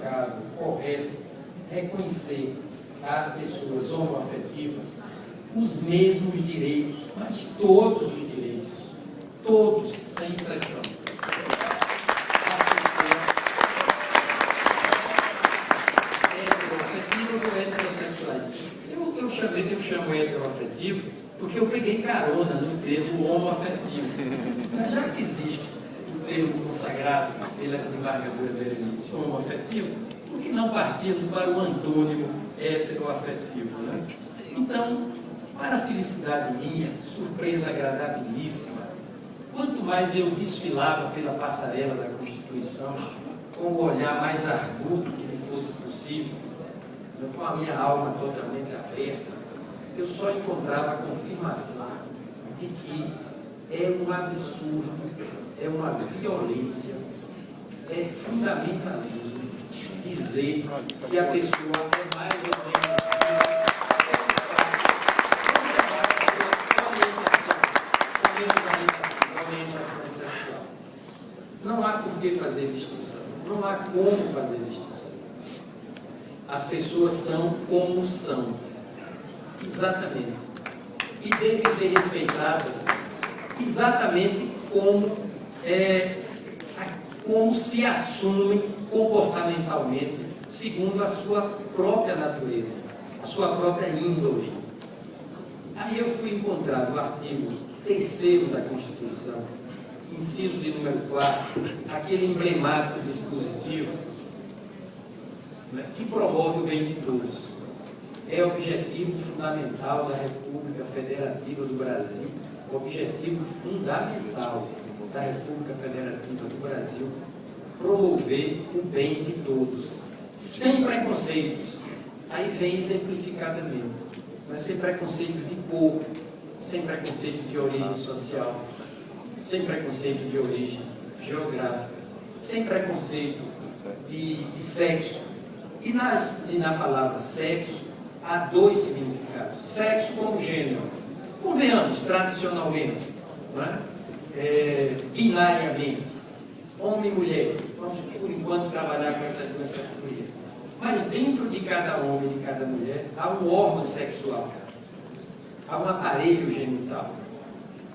intocável, correto, reconhecer às pessoas homoafetivas os mesmos direitos, mas todos os direitos, todos, sem exceção. Heteroafetivos ou heterossexuais. Eu chamo heteroafetivo porque eu peguei carona no termo homoafetivo. Mas já que existe o termo consagrado pela desembargadora Berenice, homoafetivo, por que não partindo para o antônimo heteroafetivo, né? Então, para a felicidade minha, surpresa agradabilíssima, quanto mais eu desfilava pela passarela da Constituição, com o olhar mais arguto que me fosse possível, com a minha alma totalmente aberta, eu só encontrava a confirmação de que é um absurdo, é uma violência, é fundamentalismo dizer que a pessoa é mais ou menos orientação sexual. Não há por que fazer distinção, não há como fazer distinção. As pessoas são como são, exatamente, e devem ser respeitadas exatamente como se assumem comportamentalmente, segundo a sua própria natureza, a sua própria índole. Aí eu fui encontrar no artigo 3º da Constituição, inciso de número 4, aquele emblemático dispositivo, né, que promove o bem de todos. É objetivo fundamental da República Federativa do Brasil, objetivo fundamental da República Federativa do Brasil, promover o bem de todos, sem preconceitos. Aí vem simplificadamente, mas sem preconceito de cor, sem preconceito de origem social, sem preconceito de origem geográfica, sem preconceito de sexo. E na palavra sexo, há dois significados. Sexo como gênero. Convenhamos, tradicionalmente, não é? Binariamente, homem e mulher. Vamos, por enquanto, trabalhar com essa coisa. Mas dentro de cada homem e de cada mulher, há um órgão sexual, há um aparelho genital.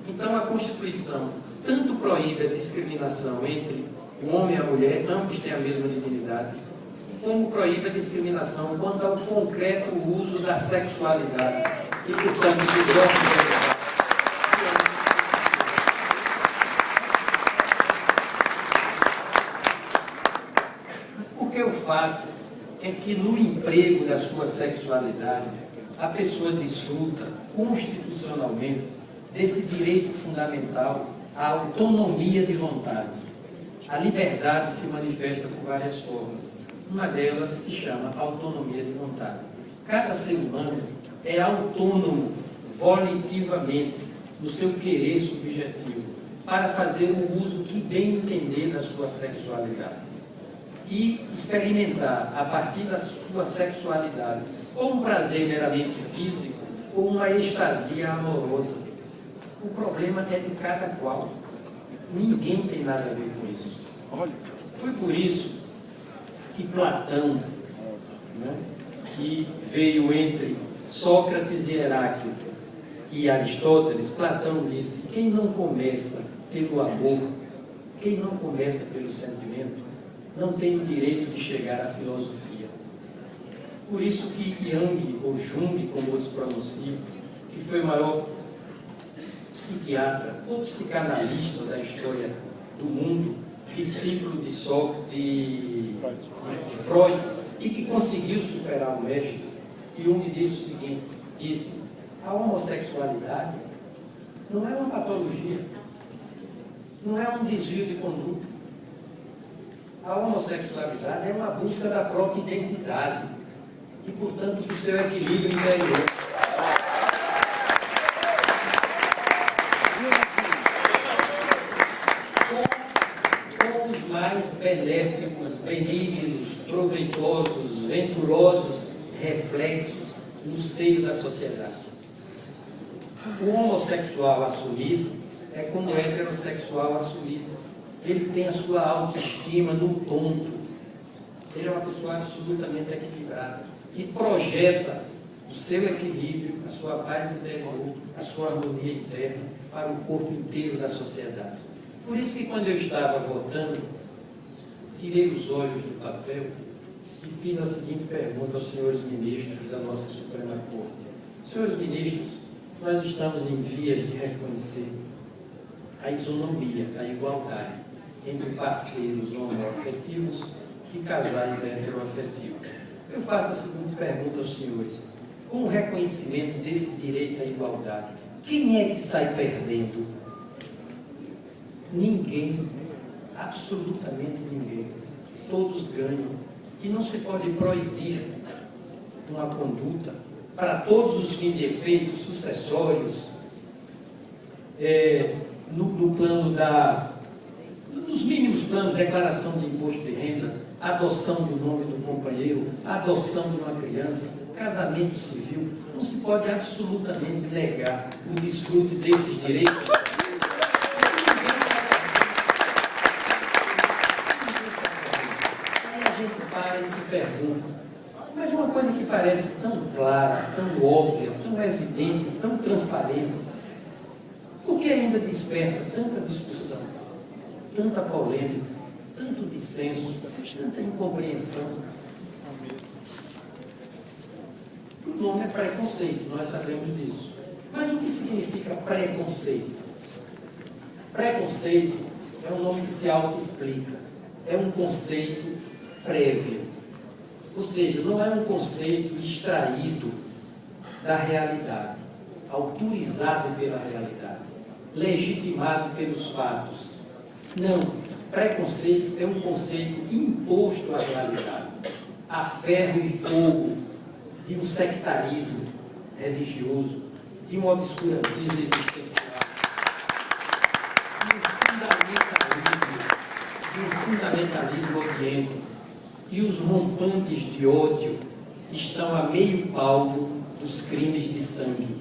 Então, a Constituição tanto proíbe a discriminação entre o homem e a mulher, ambos têm a mesma dignidade, como proíbe a discriminação quanto ao concreto uso da sexualidade e, portanto, dos órgãos genitais. Porque o fato é que no emprego da sua sexualidade, a pessoa desfruta constitucionalmente desse direito fundamental à autonomia de vontade. A liberdade se manifesta por várias formas. Uma delas se chama autonomia de vontade. Cada ser humano é autônomo volitivamente no seu querer subjetivo para fazer o uso que bem entender da sua sexualidade e experimentar a partir da sua sexualidade ou um prazer meramente físico ou uma extasia amorosa. O problema é de cada qual. Ninguém tem nada a ver com isso. Foi por isso que Platão, né, que veio entre Sócrates e Heráclito e Aristóteles, Platão disse: quem não começa pelo amor, quem não começa pelo sentimento, não tem o direito de chegar à filosofia. Por isso que Jung, ou Jung, como outros pronunciam, que foi o maior psiquiatra ou psicanalista da história do mundo, discípulo de Freud, e que conseguiu superar o mestre, Jung diz o seguinte, disse: a homossexualidade não é uma patologia, não é um desvio de conduta. A homossexualidade é uma busca da própria identidade e, portanto, do seu equilíbrio interior. Com os mais benéficos, benignos, proveitosos, venturosos reflexos no seio da sociedade. O homossexual assumido é como o heterossexual assumido. Ele tem a sua autoestima no ponto. Ele é uma pessoa absolutamente equilibrada e projeta o seu equilíbrio, a sua paz interior, a sua harmonia interna para o corpo inteiro da sociedade. Por isso que quando eu estava votando, tirei os olhos do papel e fiz a seguinte pergunta aos senhores ministros da nossa Suprema Corte. Senhores ministros, nós estamos em vias de reconhecer a isonomia, a igualdade entre parceiros homoafetivos e casais heteroafetivos. Eu faço a seguinte pergunta aos senhores. Com o reconhecimento desse direito à igualdade, quem é que sai perdendo? Ninguém. Absolutamente ninguém. Todos ganham. E não se pode proibir uma conduta para todos os fins e efeitos sucessórios no plano nos mínimos planos, declaração de imposto de renda, adoção do nome do companheiro, adoção de uma criança, casamento civil. Não se pode absolutamente negar o desfrute desses direitos. Aí a gente para e se pergunta, mas uma coisa que parece tão clara, tão óbvia, tão evidente, tão transparente, por que ainda desperta tanta discussão, tanta polêmica, tanto dissenso, tanta incompreensão? O nome é preconceito, nós sabemos disso. Mas o que significa preconceito? Preconceito é um nome que se auto-explica, é um conceito prévio. Ou seja, não é um conceito extraído da realidade, autorizado pela realidade, legitimado pelos fatos. Não, preconceito é um conceito imposto à realidade, a ferro e fogo, de um sectarismo religioso, de um obscurantismo existencial, de um fundamentalismo odiento. E os rompantes de ódio estão a meio palmo dos crimes de sangue.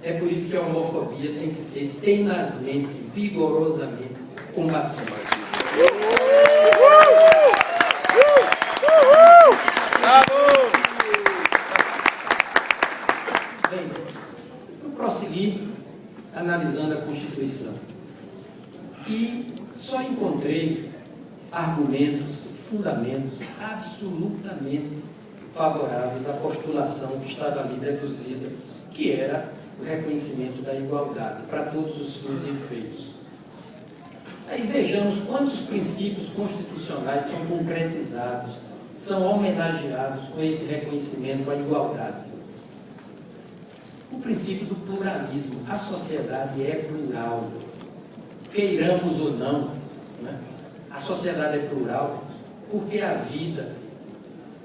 É por isso que a homofobia tem que ser tenazmente, vigorosamente combatida. Bem, eu prossegui analisando a Constituição e só encontrei argumentos, fundamentos absolutamente favoráveis à postulação que estava ali deduzida, que era o reconhecimento da igualdade para todos os fins e efeitos. Aí vejamos quantos princípios constitucionais são concretizados, são homenageados com esse reconhecimento à igualdade. O princípio do pluralismo. A sociedade é plural. Queiramos ou não, né? A sociedade é plural porque a vida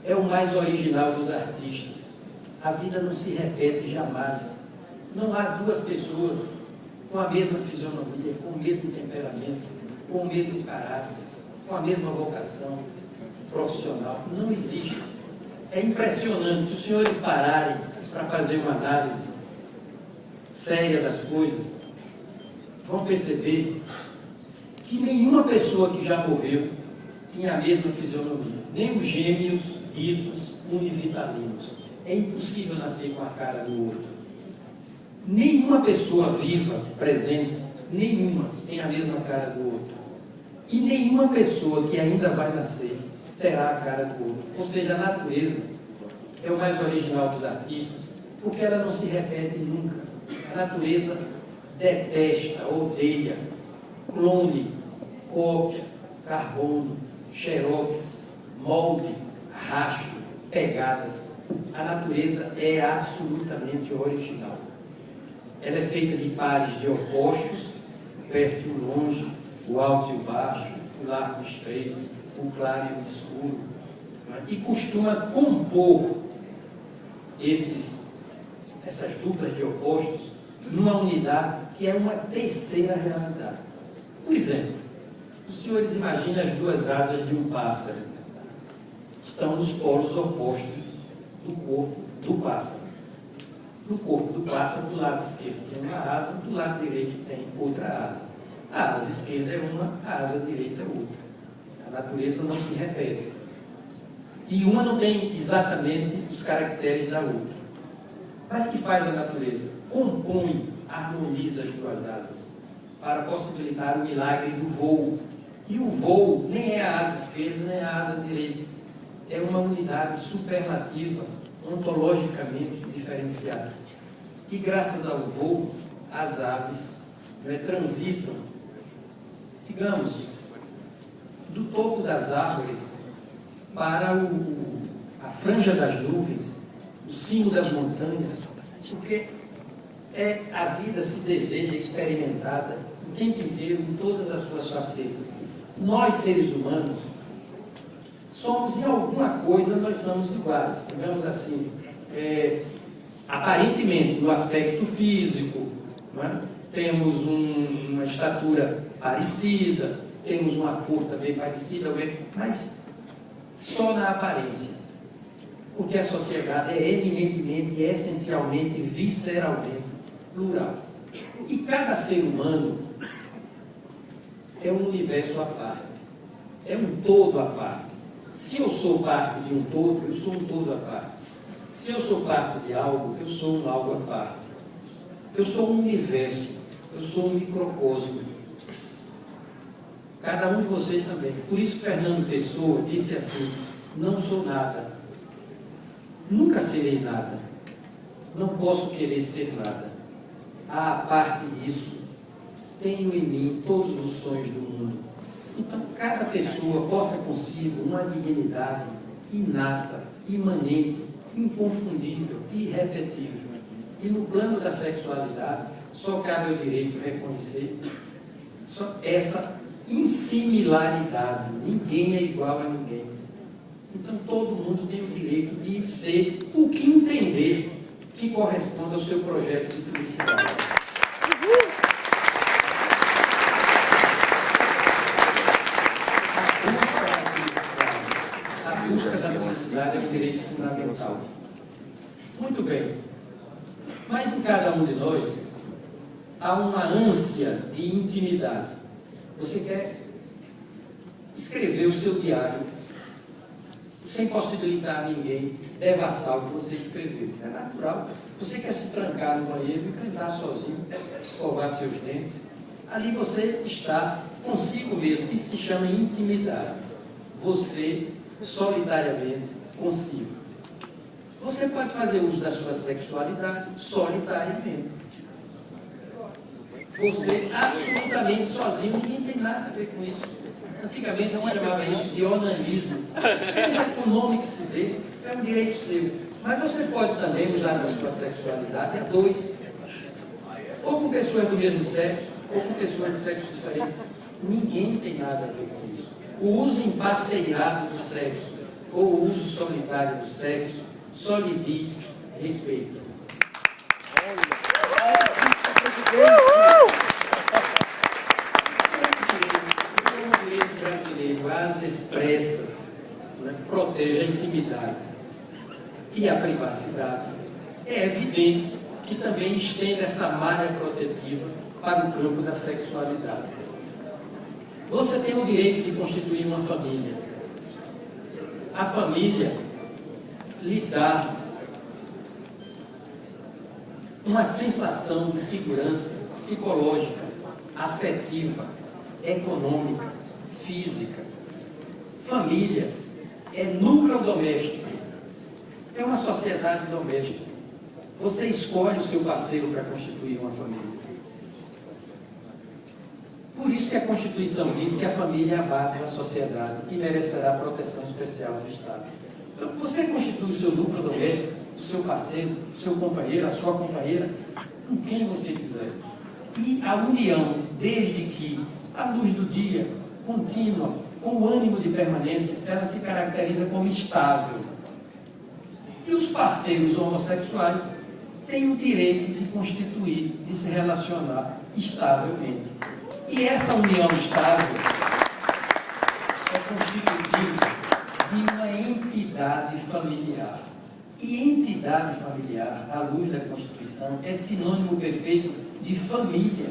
é o mais original dos artistas. A vida não se repete jamais. Não há duas pessoas com a mesma fisionomia, com o mesmo temperamento, com o mesmo caráter, com a mesma vocação profissional. Não existe. É impressionante. Se os senhores pararem para fazer uma análise séria das coisas, vão perceber que nenhuma pessoa que já morreu tinha a mesma fisionomia. Nem os gêmeos ditos univitalinos. É impossível nascer com a cara do outro. Nenhuma pessoa viva, presente, nenhuma tem a mesma cara do outro. E nenhuma pessoa que ainda vai nascer terá a cara do outro. Ou seja, a natureza é o mais original dos artistas, porque ela não se repete nunca. A natureza detesta, odeia, clone, cópia, carbono, xerox, molde, racho, pegadas. A natureza é absolutamente original. Ela é feita de pares de opostos, perto e o longe, o alto e o baixo, o largo e o estreito, o claro e o escuro, né? E costuma compor essas duplas de opostos numa unidade que é uma terceira realidade. Por exemplo, os senhores imaginam as duas asas de um pássaro. Estão nos polos opostos do corpo do pássaro. No corpo do pássaro, do lado esquerdo tem uma asa, do lado direito tem outra asa. A asa esquerda é uma, a asa direita é outra. A natureza não se repete. E uma não tem exatamente os caracteres da outra. Mas o que faz a natureza? Compõe, harmoniza as duas asas para possibilitar o milagre do voo. E o voo nem é a asa esquerda, nem a asa direita. É uma unidade superlativa, ontologicamente diferenciada. E graças ao voo, as aves transitam, digamos, do topo das árvores para a franja das nuvens, o cimo das montanhas, porque a vida se deseja experimentada o tempo inteiro, em todas as suas facetas. Nós, seres humanos, somos, em alguma coisa, nós somos iguais, digamos assim, aparentemente, no aspecto físico, não é? Temos uma estatura parecida, temos uma cor também parecida, mas só na aparência. Porque a sociedade é eminentemente e essencialmente, visceralmente plural. E cada ser humano é um universo à parte, é um todo à parte. Se eu sou parte de um todo, eu sou um todo à parte. Se eu sou parte de algo, eu sou um algo à parte. Eu sou um universo, eu sou um microcosmo. Cada um de vocês também. Por isso Fernando Pessoa disse assim: não sou nada, nunca serei nada, não posso querer ser nada. À parte disso, tenho em mim todos os sonhos do mundo. Então, cada pessoa porta consigo uma dignidade inata, imanente, inconfundível, irrepetível. E no plano da sexualidade, só cabe ao direito reconhecer essa insimilaridade. Ninguém é igual a ninguém. Então, todo mundo tem o direito de ser o que entender que corresponde ao seu projeto de felicidade. A busca da felicidade é um direito fundamental. Muito bem. Mas em cada um de nós há uma ânsia de intimidade. Você quer escrever o seu diário sem possibilitar a ninguém devastar o que você escreveu. É natural. Você quer se trancar no banheiro e cantar sozinho, escovar seus dentes. Ali você está consigo mesmo. Isso se chama intimidade. Você, solitariamente, consigo. Você pode fazer uso da sua sexualidade solitariamente. Você, absolutamente sozinho, ninguém tem nada a ver com isso. Antigamente se chamava isso de onanismo. Seja com o nome que se dê, é um direito seu. Mas você pode também usar a sua sexualidade a dois. Ou com pessoas do mesmo sexo, ou com pessoas de sexo diferente. Ninguém tem nada a ver com isso. O uso emparceirado do sexo, ou o uso solitário do sexo, só lhe diz respeito. O direito brasileiro, às expressas, protege a intimidade e a privacidade. É evidente que também estende essa malha protetiva para o campo da sexualidade. Você tem o direito de constituir uma família. A família lhe dá uma sensação de segurança psicológica, afetiva, econômica, física. Família é núcleo doméstico, é uma sociedade doméstica. Você escolhe o seu parceiro para constituir uma família. Por isso que a Constituição diz que a família é a base da sociedade e merecerá proteção especial do Estado. Então, você constitui o seu núcleo doméstico, o seu parceiro, o seu companheiro, a sua companheira, com quem você quiser. E a união, desde que, à luz do dia, contínua, com o ânimo de permanência, ela se caracteriza como estável. E os parceiros homossexuais têm o direito de constituir, de se relacionar estavelmente. E essa união estável é constitutiva de uma entidade familiar. E entidade familiar, à luz da Constituição, é sinônimo perfeito de família.